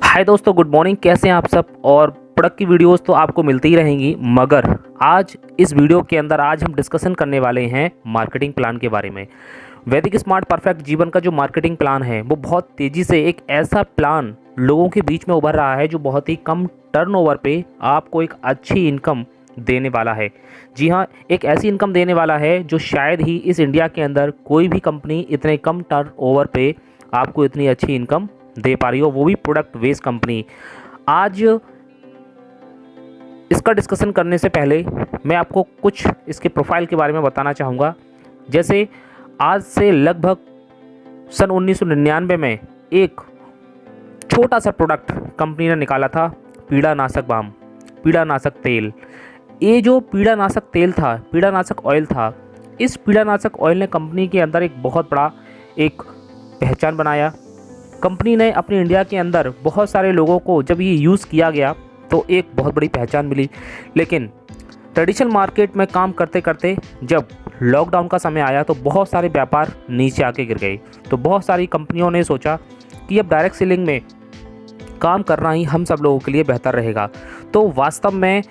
हाय दोस्तों, good morning. कैसे हैं आप सब। और प्रोडक्ट की वीडियोस तो आपको मिलती ही रहेंगी, मगर आज इस वीडियो के अंदर आज हम डिस्कशन करने वाले हैं मार्केटिंग प्लान के बारे में। वैदिक स्मार्ट परफेक्ट जीवन का जो मार्केटिंग प्लान है वो बहुत तेज़ी से एक ऐसा प्लान लोगों के बीच में उभर रहा है जो बहुत ही कम टर्नओवर पे आपको एक अच्छी इनकम देने वाला है। जी हाँ, एक ऐसी इनकम देने वाला है जो शायद ही इस इंडिया के अंदर कोई भी कंपनी इतने कम टर्नओवर पे आपको इतनी अच्छी इनकम दे पा रही हो, वो भी प्रोडक्ट बेस्ड कंपनी। आज इसका डिस्कशन करने से पहले मैं आपको कुछ इसके प्रोफाइल के बारे में बताना चाहूँगा। जैसे आज से लगभग सन 1999 में एक छोटा सा प्रोडक्ट कंपनी ने निकाला था, पीड़ानाशक बाम, पीड़ानाशक तेल। ये जो पीड़ानाशक तेल था, पीड़ानाशक ऑयल था, इस पीड़ानाशक ऑयल ने कंपनी के अंदर एक बहुत बड़ा एक पहचान बनाया। कंपनी ने अपने इंडिया के अंदर बहुत सारे लोगों को जब ये यूज़ किया गया तो एक बहुत बड़ी पहचान मिली। लेकिन ट्रेडिशनल मार्केट में काम करते करते जब लॉकडाउन का समय आया तो बहुत सारे व्यापार नीचे आके गिर गए। तो बहुत सारी कंपनियों ने सोचा कि अब डायरेक्ट सेलिंग में काम करना ही हम सब लोगों के लिए बेहतर रहेगा। तो वास्तव में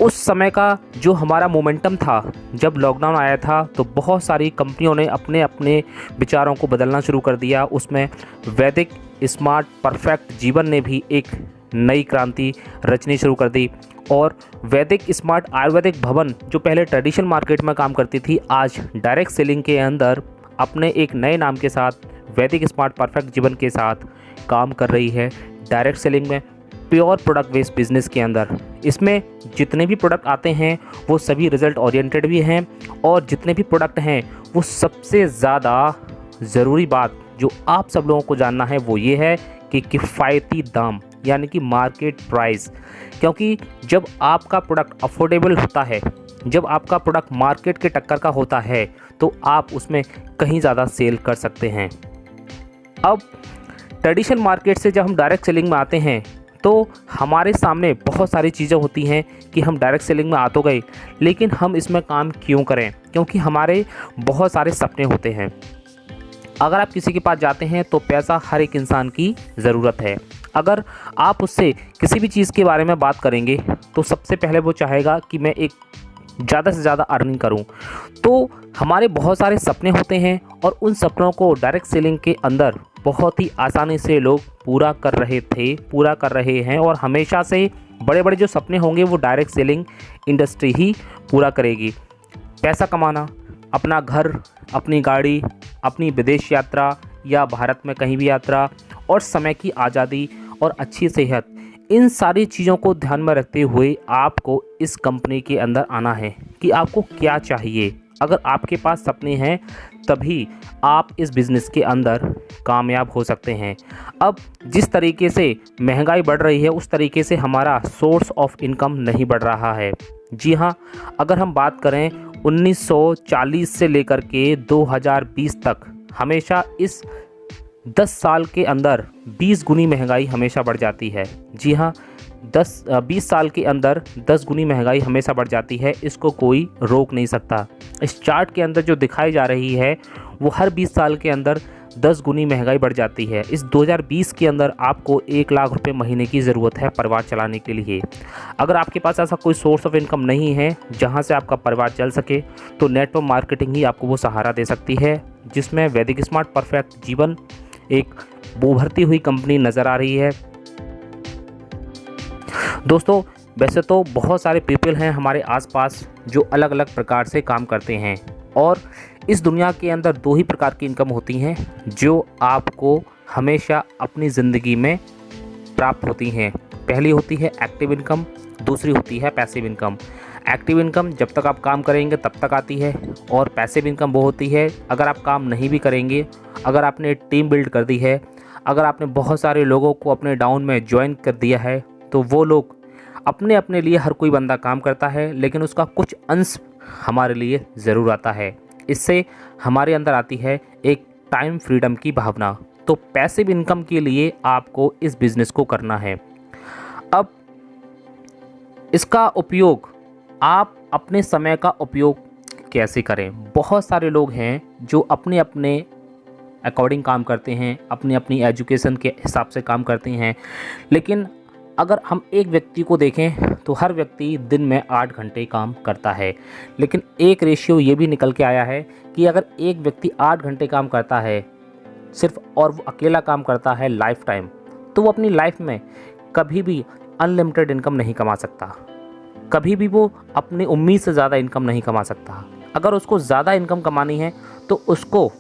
उस समय का जो हमारा मोमेंटम था, जब लॉकडाउन आया था तो बहुत सारी कंपनियों ने अपने अपने विचारों को बदलना शुरू कर दिया। उसमें वैदिक स्मार्ट परफेक्ट जीवन ने भी एक नई क्रांति रचनी शुरू कर दी। और वैदिक स्मार्ट आयुर्वेदिक भवन जो पहले ट्रेडिशनल मार्केट में काम करती थी, आज डायरेक्ट सेलिंग के अंदर अपने एक नए नाम के साथ वैदिक स्मार्ट परफेक्ट जीवन के साथ काम कर रही है। डायरेक्ट सेलिंग में प्योर प्रोडक्ट बेस्ड बिजनेस के अंदर इसमें जितने भी प्रोडक्ट आते हैं वो सभी रिजल्ट ओरिएंटेड भी हैं, और जितने भी प्रोडक्ट हैं वो सबसे ज़्यादा ज़रूरी बात जो आप सब लोगों को जानना है वो ये है कि किफ़ायती दाम, यानी कि मार्केट प्राइस। क्योंकि जब आपका प्रोडक्ट अफोर्डेबल होता है, जब आपका प्रोडक्ट मार्केट के टक्कर का होता है, तो आप उसमें कहीं ज़्यादा सेल कर सकते हैं। अब ट्रेडिशनल मार्केट से जब हम डायरेक्ट सेलिंग में आते हैं तो हमारे सामने बहुत सारी चीज़ें होती हैं कि हम डायरेक्ट सेलिंग में आ तो गए, लेकिन हम इसमें काम क्यों करें? क्योंकि हमारे बहुत सारे सपने होते हैं। अगर आप किसी के पास जाते हैं तो पैसा हर एक इंसान की ज़रूरत है। अगर आप उससे किसी भी चीज़ के बारे में बात करेंगे तो सबसे पहले वो चाहेगा कि मैं एक ज़्यादा से ज़्यादा अर्निंग करूं। तो हमारे बहुत सारे सपने होते हैं और उन सपनों को डायरेक्ट सेलिंग के अंदर बहुत ही आसानी से लोग पूरा कर रहे हैं। और हमेशा से बड़े बड़े जो सपने होंगे वो डायरेक्ट सेलिंग इंडस्ट्री ही पूरा करेगी। पैसा कमाना, अपना घर, अपनी गाड़ी, अपनी विदेश यात्रा या भारत में कहीं भी यात्रा, और समय की आज़ादी और अच्छी सेहत, इन सारी चीज़ों को ध्यान में रखते हुए आपको इस कंपनी के अंदर आना है कि आपको क्या चाहिए। अगर आपके पास सपने हैं तभी आप इस बिज़नेस के अंदर कामयाब हो सकते हैं। अब जिस तरीके से महंगाई बढ़ रही है उस तरीके से हमारा सोर्स ऑफ इनकम नहीं बढ़ रहा है। जी हाँ, अगर हम बात करें 1940 से लेकर के 2020 तक, हमेशा इस 10 साल के अंदर 20 गुनी महंगाई हमेशा बढ़ जाती है। जी हाँ, 20 साल के अंदर 10 गुनी महंगाई हमेशा बढ़ जाती है, इसको कोई रोक नहीं सकता। इस चार्ट के अंदर जो दिखाई जा रही है वो हर 20 साल के अंदर 10 गुनी महंगाई बढ़ जाती है। इस 2020 के अंदर आपको 1 लाख रुपए महीने की ज़रूरत है परिवार चलाने के लिए। अगर आपके पास ऐसा कोई सोर्स ऑफ इनकम नहीं है जहां से आपका परिवार चल सके, तो नेटवर्क मार्केटिंग ही आपको वो सहारा दे सकती है, जिसमें वैदिक स्मार्ट परफेक्ट जीवन एक उभरती हुई कंपनी नज़र आ रही है। दोस्तों, वैसे तो बहुत सारे पीपल हैं हमारे आसपास जो अलग अलग प्रकार से काम करते हैं, और इस दुनिया के अंदर 2 ही प्रकार की इनकम होती हैं जो आपको हमेशा अपनी ज़िंदगी में प्राप्त होती हैं। पहली होती है एक्टिव इनकम, दूसरी होती है पैसिव इनकम। एक्टिव इनकम जब तक आप काम करेंगे तब तक आती है, और पैसिव इनकम वो होती है अगर आप काम नहीं भी करेंगे, अगर आपने टीम बिल्ड कर दी है, अगर आपने बहुत सारे लोगों को अपने डाउन में ज्वाइन कर दिया है, तो वो लोग अपने अपने लिए, हर कोई बंदा काम करता है लेकिन उसका कुछ अंश हमारे लिए ज़रूर आता है। इससे हमारे अंदर आती है एक टाइम फ्रीडम की भावना। तो पैसिव इनकम के लिए आपको इस बिज़नेस को करना है। अब इसका उपयोग, आप अपने समय का उपयोग कैसे करें? बहुत सारे लोग हैं जो अपने अपने अकॉर्डिंग काम करते हैं, अपनी अपनी एजुकेशन के हिसाब से काम करते हैं। लेकिन अगर हम एक व्यक्ति को देखें तो हर व्यक्ति दिन में 8 घंटे काम करता है। लेकिन एक रेशियो ये भी निकल के आया है कि अगर एक व्यक्ति 8 घंटे काम करता है सिर्फ, और वो अकेला काम करता है लाइफ टाइम, तो वो अपनी लाइफ में कभी भी अनलिमिटेड इनकम नहीं कमा सकता, कभी भी वो अपनी उम्मीद से ज़्यादा इनकम नहीं कमा सकता। अगर उसको ज़्यादा इनकम कमानी है तो उसको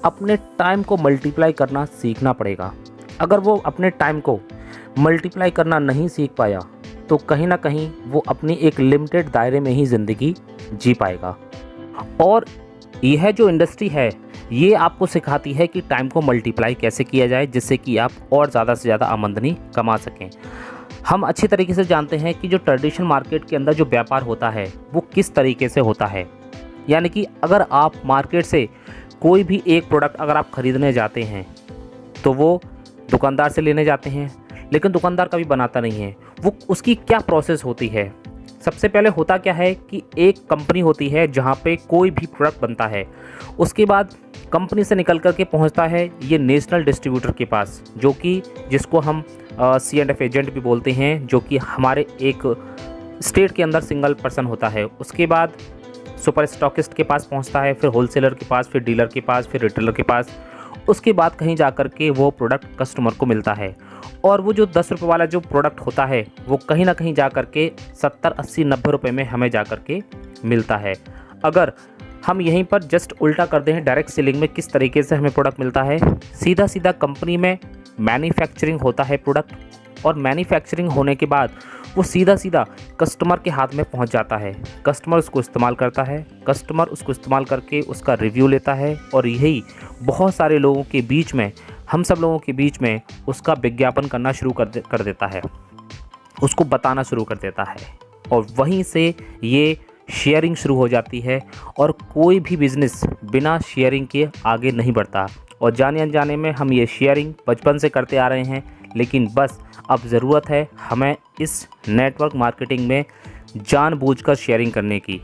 अपने टाइम को मल्टीप्लाई करना सीखना पड़ेगा। अगर वो अपने टाइम को मल्टीप्लाई करना नहीं सीख पाया तो कहीं ना कहीं वो अपनी एक लिमिटेड दायरे में ही ज़िंदगी जी पाएगा। और यह जो इंडस्ट्री है ये आपको सिखाती है कि टाइम को मल्टीप्लाई कैसे किया जाए, जिससे कि आप और ज़्यादा से ज़्यादा आमदनी कमा सकें। हम अच्छी तरीके से जानते हैं कि जो ट्रेडिशनल मार्केट के अंदर जो व्यापार होता है वो किस तरीके से होता है। यानी कि अगर आप मार्केट से कोई भी एक प्रोडक्ट अगर आप ख़रीदने जाते हैं तो वो दुकानदार से लेने जाते हैं, लेकिन दुकानदार कभी बनाता नहीं है। वो उसकी क्या प्रोसेस होती है, सबसे पहले होता क्या है कि एक कंपनी होती है जहाँ पे कोई भी प्रोडक्ट बनता है, उसके बाद कंपनी से निकल कर के पहुँचता है ये नेशनल डिस्ट्रीब्यूटर के पास, जो कि जिसको हम C&F एजेंट भी बोलते हैं, जो कि हमारे एक स्टेट के अंदर सिंगल पर्सन होता है। उसके बाद सुपर स्टॉकिस्ट के पास पहुँचता है, फिर होलसेलर के पास, फिर डीलर के पास, फिर रिटेलर के पास। उसके बाद कहीं जा कर के वो प्रोडक्ट कस्टमर को मिलता है, और वो जो 10 रुपये वाला जो प्रोडक्ट होता है वो कहीं ना कहीं जा कर के 70, 80, 90 रुपये में हमें जा कर के मिलता है। अगर हम यहीं पर जस्ट उल्टा कर दें, डायरेक्ट सेलिंग में किस तरीके से हमें प्रोडक्ट मिलता है, सीधा सीधा कंपनी में मैन्युफैक्चरिंग होता है प्रोडक्ट, और मैन्युफैक्चरिंग होने के बाद वो सीधा सीधा कस्टमर के हाथ में पहुंच जाता है। कस्टमर उसको इस्तेमाल करता है, कस्टमर उसको इस्तेमाल करके उसका रिव्यू लेता है, और यही बहुत सारे लोगों के बीच में, हम सब लोगों के बीच में उसका विज्ञापन करना शुरू कर देता है, उसको बताना शुरू कर देता है, और वहीं से ये शेयरिंग शुरू हो जाती है। और कोई भी बिज़नेस बिना शेयरिंग के आगे नहीं बढ़ता, और जाने अनजाने में हम ये शेयरिंग बचपन से करते आ रहे हैं, लेकिन बस अब ज़रूरत है हमें इस नेटवर्क मार्केटिंग में जानबूझकर शेयरिंग करने की।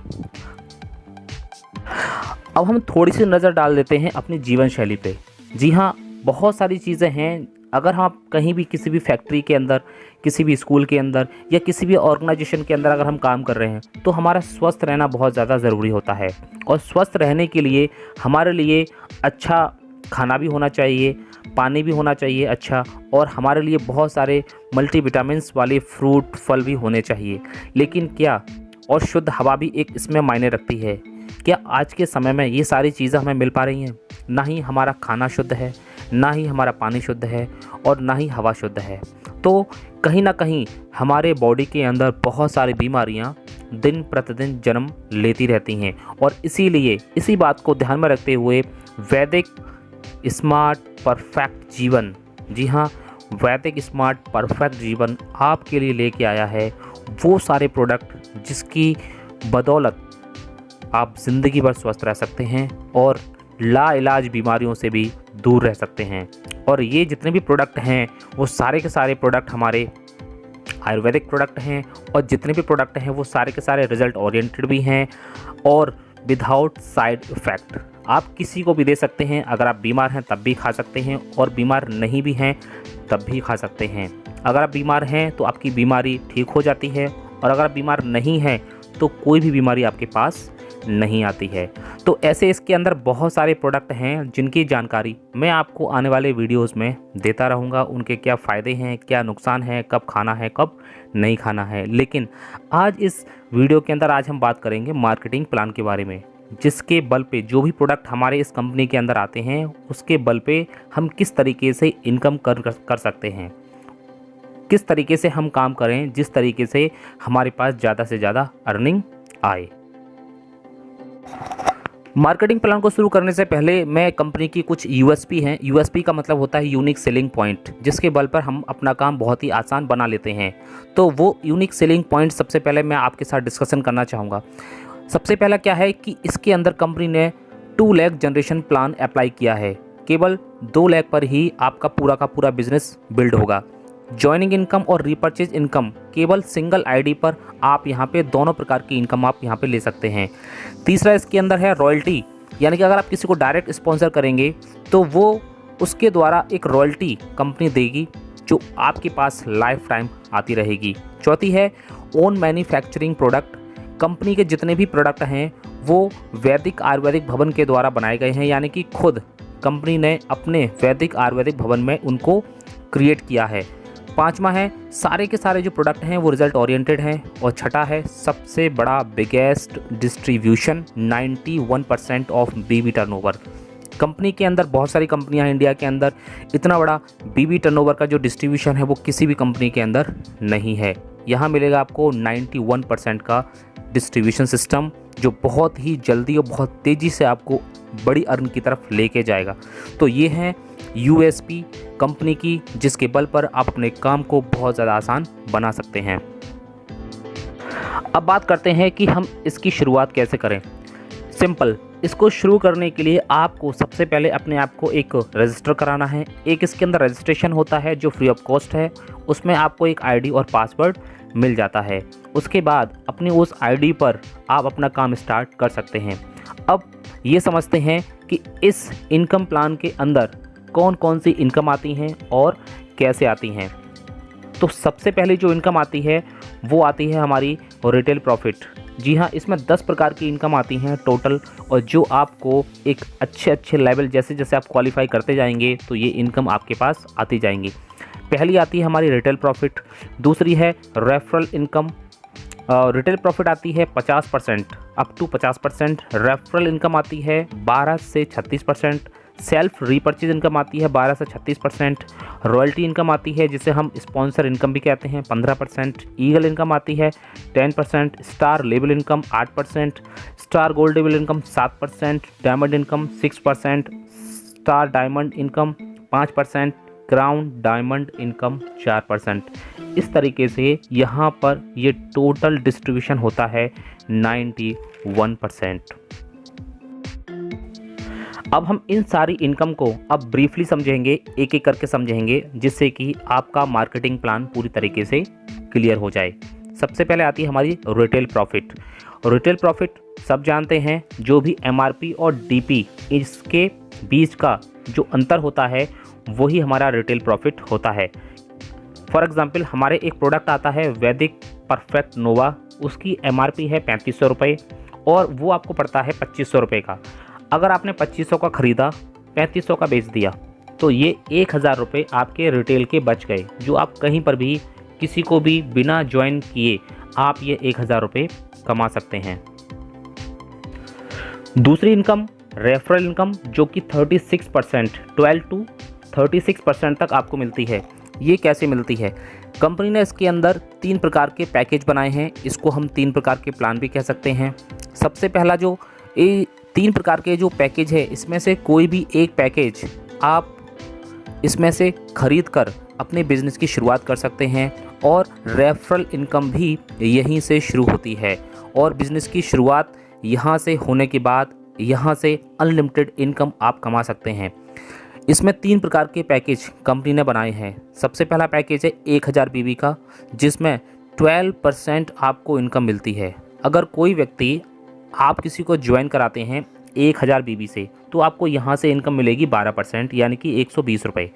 अब हम थोड़ी सी नज़र डाल देते हैं अपनी जीवन शैली पे। जी हाँ, बहुत सारी चीज़ें हैं। अगर हम कहीं भी किसी भी फैक्ट्री के अंदर, किसी भी स्कूल के अंदर, या किसी भी ऑर्गेनाइजेशन के अंदर अगर हम काम कर रहे हैं तो हमारा स्वस्थ रहना बहुत ज़्यादा ज़रूरी होता है। और स्वस्थ रहने के लिए हमारे लिए अच्छा खाना भी होना चाहिए, पानी भी होना चाहिए अच्छा, और हमारे लिए बहुत सारे मल्टीविटामिन्स वाले फ्रूट फल भी होने चाहिए। लेकिन क्या, और शुद्ध हवा भी एक इसमें मायने रखती है। क्या आज के समय में ये सारी चीज़ें हमें मिल पा रही हैं? ना ही हमारा खाना शुद्ध है, ना ही हमारा पानी शुद्ध है, और ना ही हवा शुद्ध है। तो कहीं ना कहीं हमारे बॉडी के अंदर बहुत सारी बीमारियां दिन प्रतिदिन जन्म लेती रहती हैं। और इसीलिए इसी बात को ध्यान में रखते हुए वैदिक स्मार्ट परफेक्ट जीवन, जी हाँ, वैदिक स्मार्ट परफेक्ट जीवन आपके लिए लेके आया है वो सारे प्रोडक्ट जिसकी बदौलत आप ज़िंदगी भर स्वस्थ रह सकते हैं और लाइलाज बीमारियों से भी दूर रह सकते हैं। और ये जितने भी प्रोडक्ट हैं वो सारे के सारे प्रोडक्ट हमारे आयुर्वेदिक प्रोडक्ट हैं, और जितने भी प्रोडक्ट हैं वो सारे के सारे रिजल्ट ओरिएंटेड भी हैं और विदाउट साइड इफ़ेक्ट। आप किसी को भी दे सकते हैं, अगर आप बीमार हैं तब भी खा सकते हैं, और बीमार नहीं भी हैं तब भी खा सकते हैं। अगर आप बीमार हैं तो आपकी बीमारी ठीक हो जाती है, और अगर आप बीमार नहीं हैं तो कोई भी बीमारी आपके पास नहीं आती है। तो ऐसे इसके अंदर बहुत सारे प्रोडक्ट हैं जिनकी जानकारी मैं आपको आने वाले वीडियोस में देता रहूँगा। उनके क्या फ़ायदे हैं, क्या नुकसान है, कब खाना है, कब नहीं खाना है। लेकिन आज इस वीडियो के अंदर आज हम बात करेंगे मार्केटिंग प्लान के बारे में, जिसके बल पे जो भी प्रोडक्ट हमारे इस कंपनी के अंदर आते हैं उसके बल पे हम किस तरीके से इनकम कर सकते हैं, किस तरीके से हम काम करें जिस तरीके से हमारे पास ज़्यादा से ज़्यादा अर्निंग आए। मार्केटिंग प्लान को शुरू करने से पहले मैं कंपनी की कुछ यूएसपी हैं, यूएसपी का मतलब होता है यूनिक सेलिंग पॉइंट, जिसके बल पर हम अपना काम बहुत ही आसान बना लेते हैं। तो वो यूनिक सेलिंग पॉइंट सबसे पहले मैं आपके साथ डिस्कशन करना चाहूँगा। सबसे पहला क्या है कि इसके अंदर कंपनी ने 2 लाख जनरेशन प्लान अप्लाई किया है। केवल 2 लाख पर ही आपका पूरा का पूरा बिजनेस बिल्ड होगा। जॉइनिंग इनकम और रीपर्चेज इनकम केवल सिंगल आईडी पर आप यहाँ पे दोनों प्रकार की इनकम आप यहाँ पे ले सकते हैं। तीसरा इसके अंदर है रॉयल्टी, यानी कि अगर आप किसी को डायरेक्ट स्पॉन्सर करेंगे तो वो उसके द्वारा एक रॉयल्टी कंपनी देगी जो आपके पास लाइफ टाइम आती रहेगी। चौथी है ओन मैन्युफैक्चरिंग प्रोडक्ट। कंपनी के जितने भी प्रोडक्ट हैं वो वैदिक आयुर्वेदिक भवन के द्वारा बनाए गए हैं, यानी कि खुद कंपनी ने अपने वैदिक आयुर्वेदिक भवन में उनको क्रिएट किया है। पांचवा है सारे के सारे जो प्रोडक्ट हैं वो रिजल्ट ओरिएंटेड हैं। और छठा है सबसे बड़ा biggest distribution, 91% of BB turnover. Company के अंदर बहुत सारी कंपनियां हैं इंडिया के अंदर, इतना बड़ा बीबी टर्नओवर का जो डिस्ट्रीब्यूशन है वो किसी भी कंपनी के अंदर नहीं है। यहाँ मिलेगा आपको 91% का डिस्ट्रीब्यूशन सिस्टम, जो बहुत ही जल्दी और बहुत तेज़ी से आपको बड़ी अर्न की तरफ लेके जाएगा। तो ये है यूएसपी कंपनी की, जिसके बल पर आप अपने काम को बहुत ज़्यादा आसान बना सकते हैं। अब बात करते हैं कि हम इसकी शुरुआत कैसे करें। सिंपल, इसको शुरू करने के लिए आपको सबसे पहले अपने आप को एक रजिस्टर कराना है। एक इसके अंदर रजिस्ट्रेशन होता है जो फ्री ऑफ कॉस्ट है, उसमें आपको एक आईडी और पासवर्ड मिल जाता है। उसके बाद अपनी उस आईडी पर आप अपना काम स्टार्ट कर सकते हैं। अब ये समझते हैं कि इस इनकम प्लान के अंदर कौन कौन सी इनकम आती हैं और कैसे आती हैं। तो सबसे पहले जो इनकम आती है वो आती है हमारी रिटेल प्रॉफिट। जी हाँ, इसमें 10 प्रकार की इनकम आती हैं टोटल, और जो आपको एक अच्छे लेवल जैसे जैसे आप क्वालिफाई करते जाएंगे तो ये इनकम आपके पास आती जाएंगी। पहली आती है हमारी रिटेल प्रॉफिट, दूसरी है रेफरल इनकम। रिटेल प्रॉफिट आती है 50% अप टू 50%, रेफरल इनकम आती है 12 से 36%, सेल्फ रीपर्चेज इनकम आती है 12 से 36%, रॉयल्टी इनकम आती है जिसे हम स्पॉन्सर इनकम भी कहते हैं 15%, ईगल इनकम आती है 10%, star label income 8%, star gold label income 7%, diamond income 6%, star diamond income 5%, crown diamond income 4%। इस तरीके से यहाँ पर ये टोटल डिस्ट्रीब्यूशन होता है 91%। अब हम इन सारी इनकम को अब ब्रीफली समझेंगे, एक एक करके समझेंगे, जिससे कि आपका मार्केटिंग प्लान पूरी तरीके से क्लियर हो जाए। सबसे पहले आती है हमारी रिटेल प्रॉफिट। रिटेल प्रॉफिट सब जानते हैं, जो भी एमआरपी और डीपी इसके बीच का जो अंतर होता है वही हमारा रिटेल प्रॉफिट होता है। फॉर एग्जांपल, हमारे एक प्रोडक्ट आता है वैदिक परफेक्ट नोवा, उसकी एमआरपी है 3500 रुपये और वो आपको पड़ता है 2500 रुपये का। अगर आपने 2500 का ख़रीदा, 3500 का बेच दिया, तो ये 1000 रुपये आपके रिटेल के बच गए, जो आप कहीं पर भी किसी को भी बिना ज्वाइन किए आप ये 1000 रुपये कमा सकते हैं। दूसरी इनकम रेफरल इनकम, जो कि 36%, 12 to 36% तक आपको मिलती है। ये कैसे मिलती है? कंपनी ने इसके अंदर 3 प्रकार के पैकेज बनाए हैं, इसको हम 3 प्रकार के प्लान भी कह सकते हैं। सबसे पहला जो 3 प्रकार के जो पैकेज है, इसमें से कोई भी एक पैकेज आप इसमें से खरीद कर अपने बिजनेस की शुरुआत कर सकते हैं, और रेफरल इनकम भी यहीं से शुरू होती है, और बिजनेस की शुरुआत यहाँ से होने के बाद यहाँ से अनलिमिटेड इनकम आप कमा सकते हैं। इसमें 3 प्रकार के पैकेज कंपनी ने बनाए हैं। सबसे पहला पैकेज है 1000 बीबी का, जिसमें 12% आपको इनकम मिलती है। अगर कोई व्यक्ति आप किसी को ज्वाइन कराते हैं 1000 बीबी से, तो आपको यहाँ से इनकम मिलेगी 12%, यानी कि 120 रुपये।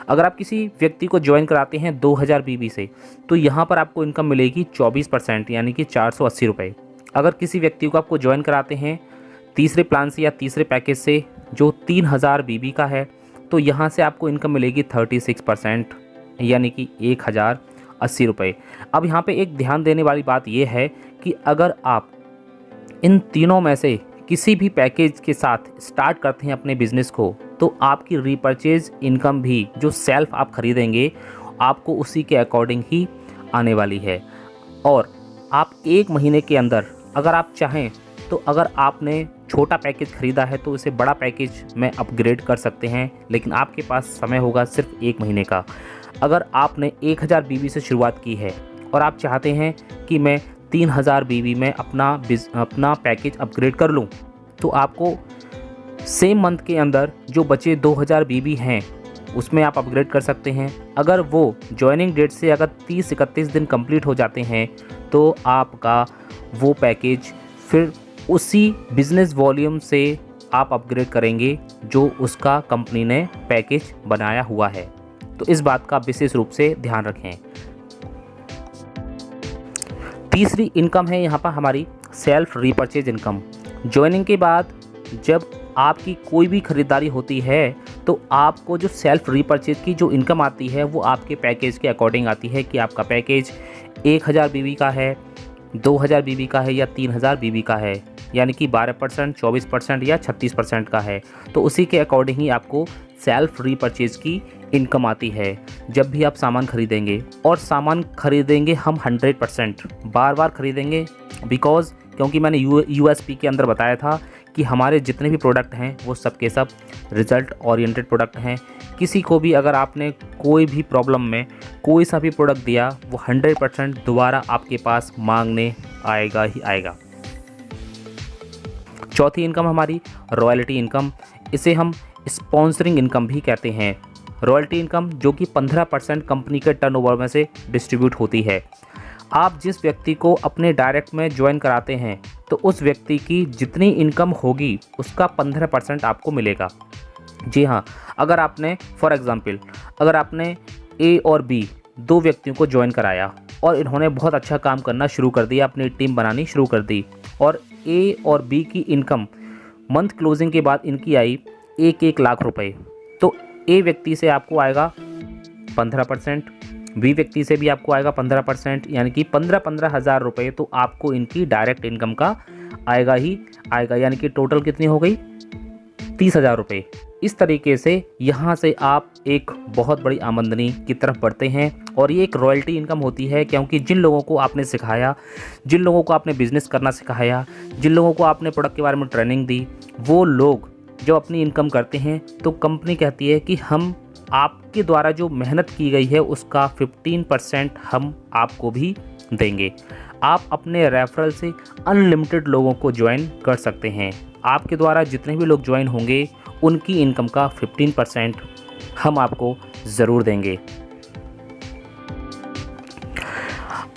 अगर आप किसी व्यक्ति को ज्वाइन कराते हैं 2000 बीबी से, तो यहाँ पर आपको इनकम मिलेगी 24%, यानी कि 480 रुपये। अगर किसी व्यक्ति को आपको ज्वाइन कराते हैं तीसरे प्लान से या तीसरे पैकेज से जो 3000 बीबी का है, तो यहाँ से आपको इनकम मिलेगी 36%, यानी कि 1080 रुपये। अब यहाँ पे एक ध्यान देने वाली बात यह है कि अगर आप इन तीनों में से किसी भी पैकेज के साथ स्टार्ट करते हैं अपने बिजनेस को, तो आपकी रीपर्चेज इनकम भी जो सेल्फ आप खरीदेंगे आपको उसी के अकॉर्डिंग ही आने वाली है। और आप 1 महीने के अंदर अगर आप चाहें तो अगर आपने छोटा पैकेज ख़रीदा है तो इसे बड़ा पैकेज में अपग्रेड कर सकते हैं, लेकिन आपके पास समय होगा सिर्फ 1 महीने का। अगर आपने 1000 बीबी से शुरुआत की है और आप चाहते हैं कि मैं 3000 बीबी में अपना पैकेज अपग्रेड कर लूं, तो आपको सेम मंथ के अंदर जो बचे 2000 बीबी हैं उसमें आप अपग्रेड कर सकते हैं। अगर वो ज्वाइनिंग डेट से अगर 30-31 दिन कंप्लीट हो जाते हैं, तो आपका वो पैकेज फिर उसी बिज़नेस वॉल्यूम से आप अपग्रेड करेंगे जो उसका कंपनी ने पैकेज बनाया हुआ है। तो इस बात का विशेष रूप से ध्यान रखें। तीसरी इनकम है यहाँ पर हमारी सेल्फ रीपर्चेज इनकम। ज्वाइनिंग के बाद जब आपकी कोई भी खरीदारी होती है तो आपको जो सेल्फ रीपर्चेज की जो इनकम आती है वो आपके पैकेज के अकॉर्डिंग आती है कि आपका पैकेज 1000 बीबी का है, 2000 बीबी का है या 3000 बीबी का है, यानी कि 12%, 24% या 36% का है। तो उसी के अकॉर्डिंग ही आपको सेल्फ रीपर्चेज की इनकम आती है जब भी आप सामान खरीदेंगे। और सामान खरीदेंगे हम 100%, बार बार खरीदेंगे बिकॉज़ क्योंकि मैंने यूएसपी के अंदर बताया था कि हमारे जितने भी प्रोडक्ट हैं वो सब के सब रिज़ल्ट ओरिएंटेड प्रोडक्ट हैं। किसी को भी अगर आपने कोई भी प्रॉब्लम में कोई सा भी प्रोडक्ट दिया वो 100% दोबारा आपके पास मांगने आएगा ही आएगा। चौथी इनकम हमारी रॉयल्टी इनकम, इसे हम स्पॉन्सरिंग इनकम भी कहते हैं। रॉयल्टी इनकम जो कि 15% कंपनी के टर्नओवर में से डिस्ट्रीब्यूट होती है। आप जिस व्यक्ति को अपने डायरेक्ट में ज्वाइन कराते हैं तो उस व्यक्ति की जितनी इनकम होगी उसका 15% आपको मिलेगा। जी हाँ, अगर आपने फॉर एग्ज़ाम्पल अगर आपने ए और बी दो व्यक्तियों को ज्वाइन कराया और इन्होंने बहुत अच्छा काम करना शुरू कर दिया, अपनी टीम बनानी शुरू कर दी और ए और बी की इनकम मंथ क्लोजिंग के बाद इनकी आई 1 लाख रुपए, तो ए व्यक्ति से आपको आएगा 15%, बी व्यक्ति से भी आपको आएगा 15%, यानी कि 15 हज़ार रुपये तो आपको इनकी डायरेक्ट इनकम का आएगा ही आएगा, यानी कि टोटल कितनी हो गई 30,000 रुपये। इस तरीके से यहाँ से आप एक बहुत बड़ी आमदनी की तरफ बढ़ते हैं और ये एक रॉयल्टी इनकम होती है क्योंकि जिन लोगों को आपने सिखाया, जिन लोगों को आपने बिज़नेस करना सिखाया, जिन लोगों को आपने प्रोडक्ट के बारे में ट्रेनिंग दी, वो लोग जो अपनी इनकम करते हैं तो कंपनी कहती है कि हम आपके द्वारा जो मेहनत की गई है उसका 15% हम आपको भी देंगे। आप अपने रेफरल से अनलिमिटेड लोगों को ज्वाइन कर सकते हैं। आपके द्वारा जितने भी लोग ज्वाइन होंगे उनकी इनकम का 15% हम आपको ज़रूर देंगे।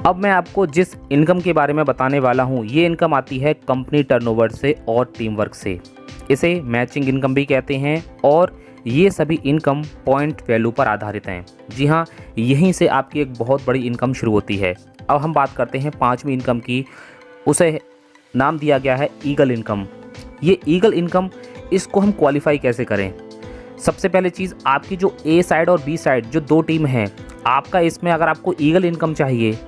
अब मैं आपको जिस इनकम के बारे में बताने वाला हूँ ये इनकम आती है कंपनी टर्नओवर से और टीम वर्क से। इसे मैचिंग इनकम भी कहते हैं और ये सभी इनकम पॉइंट वैल्यू पर आधारित हैं। जी हाँ, यहीं से आपकी एक बहुत बड़ी इनकम शुरू होती है। अब हम बात करते हैं पांचवी इनकम की, उसे नाम दिया गया है ईगल इनकम। ये ईगल इनकम, इसको हम क्वालिफाई कैसे करें? सबसे पहले चीज़, आपकी जो ए साइड और बी साइड जो दो टीम हैं, आपका इसमें अगर आपको ईगल इनकम चाहिए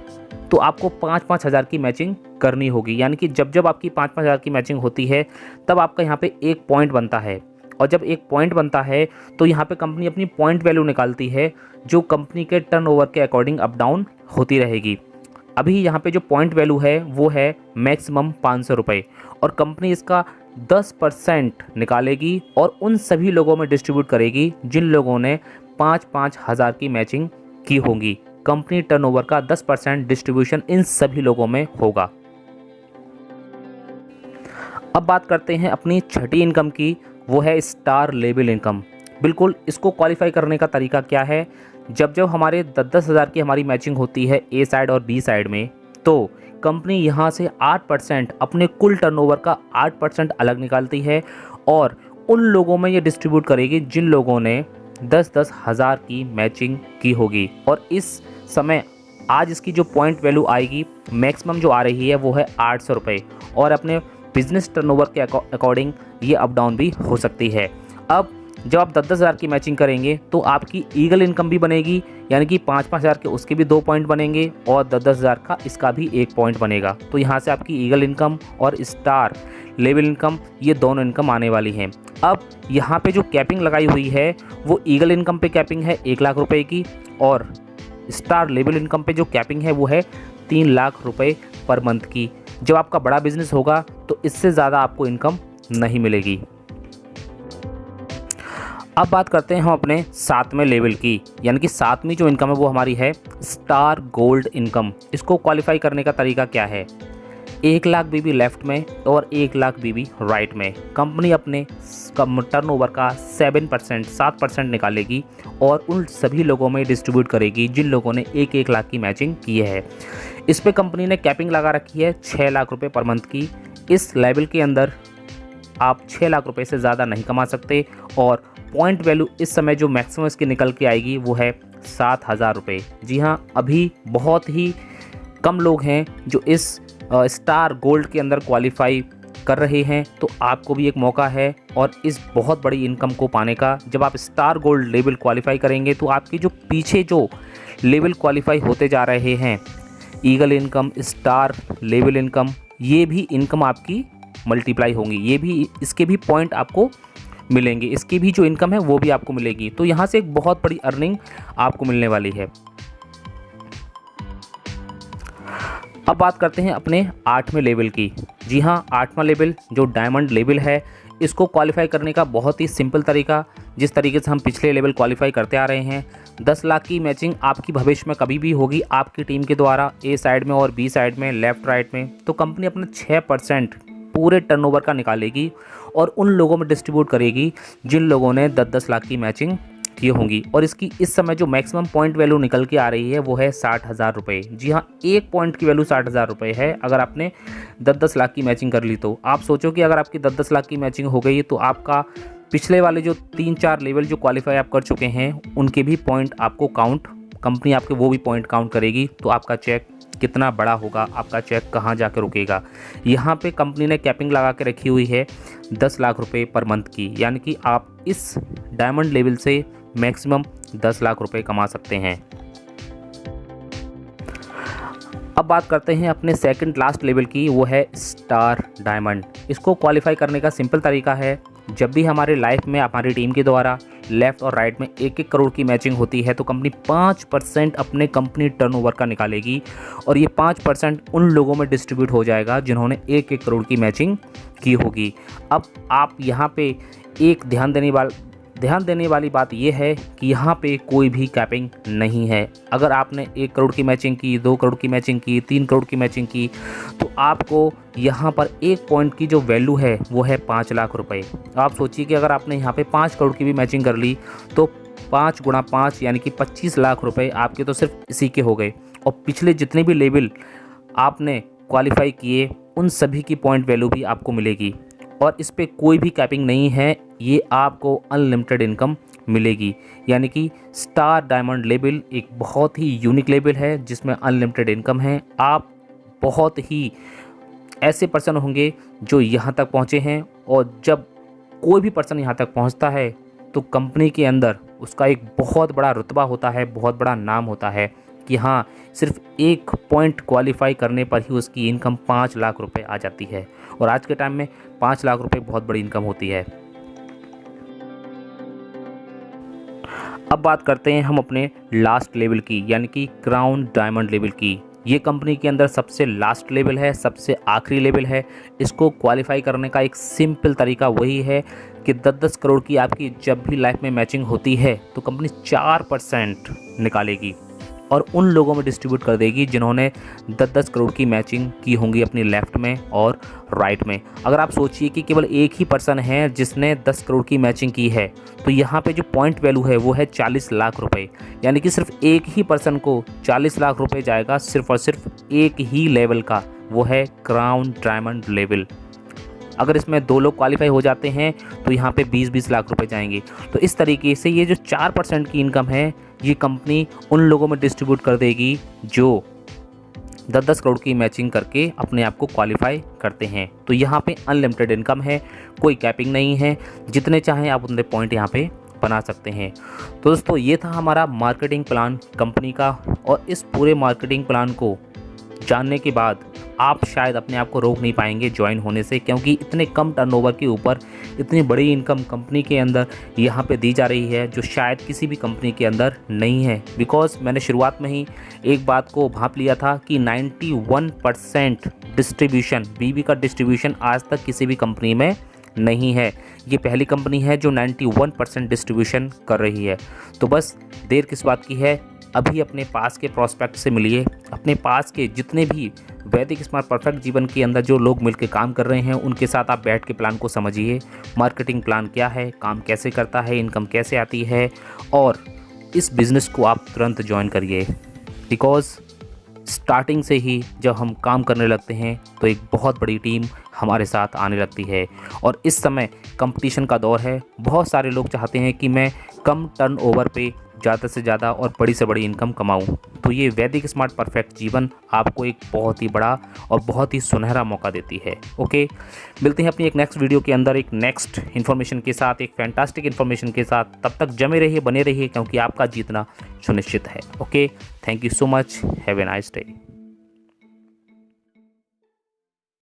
तो आपको 5-5 हज़ार की मैचिंग करनी होगी। यानी कि जब जब आपकी 5-5 हज़ार की मैचिंग होती है तब आपका यहाँ पे एक पॉइंट बनता है और जब एक पॉइंट बनता है तो यहाँ पे कंपनी अपनी पॉइंट वैल्यू निकालती है जो कंपनी के टर्नओवर के अकॉर्डिंग अप डाउन होती रहेगी। अभी यहाँ पे जो पॉइंट वैल्यू है वो है मैक्सिमम 500 रुपये और कंपनी इसका 10% निकालेगी और उन सभी लोगों में डिस्ट्रीब्यूट करेगी जिन लोगों ने 5-5 हज़ार की मैचिंग की होगी। कंपनी टर्नओवर का 10% डिस्ट्रीब्यूशन इन सभी लोगों में होगा। अब बात करते हैं अपनी छठी इनकम की, वो है स्टार लेबल इनकम। बिल्कुल, इसको क्वालिफाई करने का तरीका क्या है? जब जब हमारे 10-10 हज़ार की हमारी मैचिंग होती है ए साइड और बी साइड में, तो कंपनी यहाँ से 8% अपने कुल टर्नओवर का 8% अलग निकालती है और उन लोगों में ये डिस्ट्रीब्यूट करेगी जिन लोगों ने 10-10 हज़ार की मैचिंग की होगी। और इस समय आज इसकी जो पॉइंट वैल्यू आएगी मैक्सिमम जो आ रही है वो है 800 रुपये और अपने बिजनेस टर्नओवर के अकॉर्डिंग ये अप डाउन भी हो सकती है। अब जब आप 10-10 हज़ार की मैचिंग करेंगे तो आपकी ईगल इनकम भी बनेगी, यानी कि 5-5 हज़ार के उसके भी 2 पॉइंट बनेंगे और 10-10 हज़ार का इसका भी 1 पॉइंट बनेगा। तो यहाँ से आपकी ईगल इनकम और स्टार लेवल इनकम, ये दोनों इनकम आने वाली हैं। अब यहाँ पे जो कैपिंग लगाई हुई है वो ईगल इनकम पे कैपिंग है 1 लाख रुपए की और स्टार लेवल इनकम पे जो कैपिंग है वो है 3 लाख रुपए पर मंथ की। जब आपका बड़ा बिजनेस होगा तो इससे ज़्यादा आपको इनकम नहीं मिलेगी। अब बात करते हैं हम अपने 7वें लेवल की, यानी कि 7वीं जो इनकम है वो हमारी है स्टार गोल्ड इनकम। इसको क्वालिफाई करने का तरीका क्या है? 1 लाख बीबी लेफ्ट में और 1 लाख बीबी राइट में। कंपनी अपने टर्नओवर का 7% निकालेगी और उन सभी लोगों में डिस्ट्रीब्यूट करेगी जिन लोगों ने 1-1 लाख की मैचिंग की है। इस पे कंपनी ने कैपिंग लगा रखी है 6 लाख रुपए पर मंथ की। इस लेवल के अंदर आप 6 लाख रुपए से ज़्यादा नहीं कमा सकते। और पॉइंट वैल्यू इस समय जो मैक्सिमम इसकी निकल के आएगी वो है 7,000 रुपये। जी हाँ, अभी बहुत ही कम लोग हैं जो इस स्टार गोल्ड के अंदर क्वालिफाई कर रहे हैं। तो आपको भी एक मौका है और इस बहुत बड़ी इनकम को पाने का। जब आप स्टार गोल्ड लेवल क्वालिफाई करेंगे तो आपके जो पीछे जो लेवल क्वालिफाई होते जा रहे हैं, eagle income, star level income, ये भी इनकम आपकी मल्टीप्लाई होंगी। ये भी, इसके भी पॉइंट आपको मिलेंगे, इसकी भी जो इनकम है वो भी आपको मिलेगी। तो यहाँ से एक बहुत बड़ी अर्निंग आपको मिलने वाली है। अब बात करते हैं अपने 8वें लेवल की। जी हाँ, 8वां लेवल जो डायमंड लेवल है, इसको क्वालिफाई करने का बहुत ही सिंपल तरीका, जिस तरीके से हम पिछले लेवल क्वालिफाई करते आ रहे हैं। 10 लाख की मैचिंग आपकी भविष्य में कभी भी होगी आपकी टीम के द्वारा, ए साइड में और बी साइड में, लेफ्ट राइट में। तो कंपनी अपना 6% पूरे टर्नओवर का निकालेगी और उन लोगों में डिस्ट्रीब्यूट करेगी जिन लोगों ने 10-10 लाख की मैचिंग की होंगी। और इसकी इस समय जो मैक्सिमम पॉइंट वैल्यू निकल के आ रही है वो है 60,000 रुपये। जी हाँ, एक पॉइंट की वैल्यू 60,000 रुपये है। अगर आपने 10-10 लाख की मैचिंग कर ली तो आप सोचो कि अगर आपकी 10-10 लाख की मैचिंग हो गई तो आपका पिछले वाले जो 3-4 लेवल जो क्वालिफाई आप कर चुके हैं उनके भी पॉइंट आपको काउंट, कंपनी आपके वो भी पॉइंट काउंट करेगी। तो आपका चेक कितना बड़ा होगा, आपका चेक कहाँ जाकर रुकेगा। यहाँ पे कंपनी ने कैपिंग लगा के रखी हुई है 10 लाख रुपए पर मंथ की, यानी कि आप इस डायमंड लेवल से मैक्सिमम 10 लाख रुपए कमा सकते हैं। अब बात करते हैं अपने सेकंड लास्ट लेवल की, वो है स्टार डायमंड। इसको क्वालिफाई करने का सिंपल तरीका है, जब भी हमारे लाइफ में हमारी टीम के द्वारा लेफ़्ट और राइट में 1-1 करोड़ की मैचिंग होती है तो कंपनी 5% अपने कंपनी टर्नओवर का निकालेगी और ये 5% उन लोगों में डिस्ट्रीब्यूट हो जाएगा जिन्होंने 1-1 करोड़ की मैचिंग की होगी। अब आप यहाँ पे एक ध्यान देने वाली बात यह है कि यहाँ पे कोई भी कैपिंग नहीं है। अगर आपने 1 करोड़ की मैचिंग की, 2 करोड़ की मैचिंग की, 3 करोड़ की मैचिंग की तो आपको यहाँ पर एक पॉइंट की जो वैल्यू है वो है 5 लाख रुपए। आप सोचिए कि अगर आपने यहाँ पे 5 करोड़ की भी मैचिंग कर ली तो 5 गुणा 5 यानी कि 25 लाख रुपए आपके तो सिर्फ इसी के हो गए। और पिछले जितने भी लेवल आपने क्वालिफाई किए उन सभी की पॉइंट वैल्यू भी आपको मिलेगी और इस पर कोई भी कैपिंग नहीं है। ये आपको अनलिमिटेड इनकम मिलेगी, यानी कि स्टार डायमंड लेवल एक बहुत ही यूनिक लेवल है जिसमें अनलिमिटेड इनकम है। आप बहुत ही ऐसे पर्सन होंगे जो यहाँ तक पहुँचे हैं और जब कोई भी पर्सन यहाँ तक पहुँचता है तो कंपनी के अंदर उसका एक बहुत बड़ा रुतबा होता है, बहुत बड़ा नाम होता है कि हाँ, सिर्फ एक पॉइंट क्वालिफाई करने पर ही उसकी इनकम 5 लाख रुपए आ जाती है। और आज के टाइम में 5 लाख रुपए बहुत बड़ी इनकम होती है। अब बात करते हैं हम अपने लास्ट लेवल की, यानी कि क्राउन डायमंड लेवल की। ये कंपनी के अंदर सबसे लास्ट लेवल है, सबसे आखिरी लेवल है। इसको क्वालिफाई करने का एक सिंपल तरीका वही है कि 10-10 करोड़ की आपकी जब भी लाइफ में मैचिंग होती है तो कंपनी 4% निकालेगी और उन लोगों में डिस्ट्रीब्यूट कर देगी जिन्होंने 10-10 करोड़ की मैचिंग की होंगी अपनी लेफ़्ट में और राइट में। अगर आप सोचिए कि केवल एक ही पर्सन है जिसने 10 करोड़ की मैचिंग की है तो यहाँ पे जो पॉइंट वैल्यू है वो है 40 लाख रुपए, यानी कि सिर्फ एक ही पर्सन को 40 लाख रुपए जाएगा सिर्फ और सिर्फ एक ही लेवल का, वो है क्राउन डायमंड लेवल। अगर इसमें 2 लोग क्वालिफाई हो जाते हैं तो यहाँ पे 20-20 लाख रुपए जाएंगे। तो इस तरीके से ये जो 4% की इनकम है ये कंपनी उन लोगों में डिस्ट्रीब्यूट कर देगी जो 10-10 करोड़ की मैचिंग करके अपने आप को क्वालिफाई करते हैं। तो यहाँ पे अनलिमिटेड इनकम है, कोई कैपिंग नहीं है, जितने चाहें आप उतने पॉइंट यहाँ पे बना सकते हैं। तो दोस्तों ये था हमारा मार्केटिंग प्लान कंपनी का और इस पूरे मार्केटिंग प्लान को जानने के बाद आप शायद अपने आप को रोक नहीं पाएंगे ज्वाइन होने से, क्योंकि इतने कम टर्नओवर के ऊपर इतनी बड़ी इनकम कंपनी के अंदर यहाँ पे दी जा रही है जो शायद किसी भी कंपनी के अंदर नहीं है। बिकॉज मैंने शुरुआत में ही एक बात को भांप लिया था कि 91% डिस्ट्रीब्यूशन, बीबी का डिस्ट्रीब्यूशन आज तक किसी भी कंपनी में नहीं है। ये पहली कंपनी है जो 91% डिस्ट्रीब्यूशन कर रही है। तो बस देर किस बात की है, अभी अपने पास के प्रोस्पेक्ट से मिलिए, अपने पास के जितने भी वैदिक स्मार्ट परफेक्ट जीवन के अंदर जो लोग मिलकर काम कर रहे हैं उनके साथ आप बैठ के प्लान को समझिए। मार्केटिंग प्लान क्या है, काम कैसे करता है, इनकम कैसे आती है और इस बिज़नेस को आप तुरंत ज्वाइन करिए। बिकॉज़ स्टार्टिंग से ही जब हम काम करने लगते हैं तो एक बहुत बड़ी टीम हमारे साथ आने लगती है। और इस समय कंपटीशन का दौर है, बहुत सारे लोग चाहते हैं कि मैं कम टर्नओवर पे ज़्यादा से ज़्यादा और बड़ी से बड़ी इनकम कमाऊं। तो ये वैदिक स्मार्ट परफेक्ट जीवन आपको एक बहुत ही बड़ा और बहुत ही सुनहरा मौका देती है। ओके, मिलते हैं अपनी एक नेक्स्ट वीडियो के अंदर एक नेक्स्ट इन्फॉर्मेशन के साथ, एक फैंटास्टिक इन्फॉर्मेशन के साथ। तब तक जमे रहिए, बने रहिए, क्योंकि आपका जीतना सुनिश्चित है। Okay, thank you so much, have a nice day.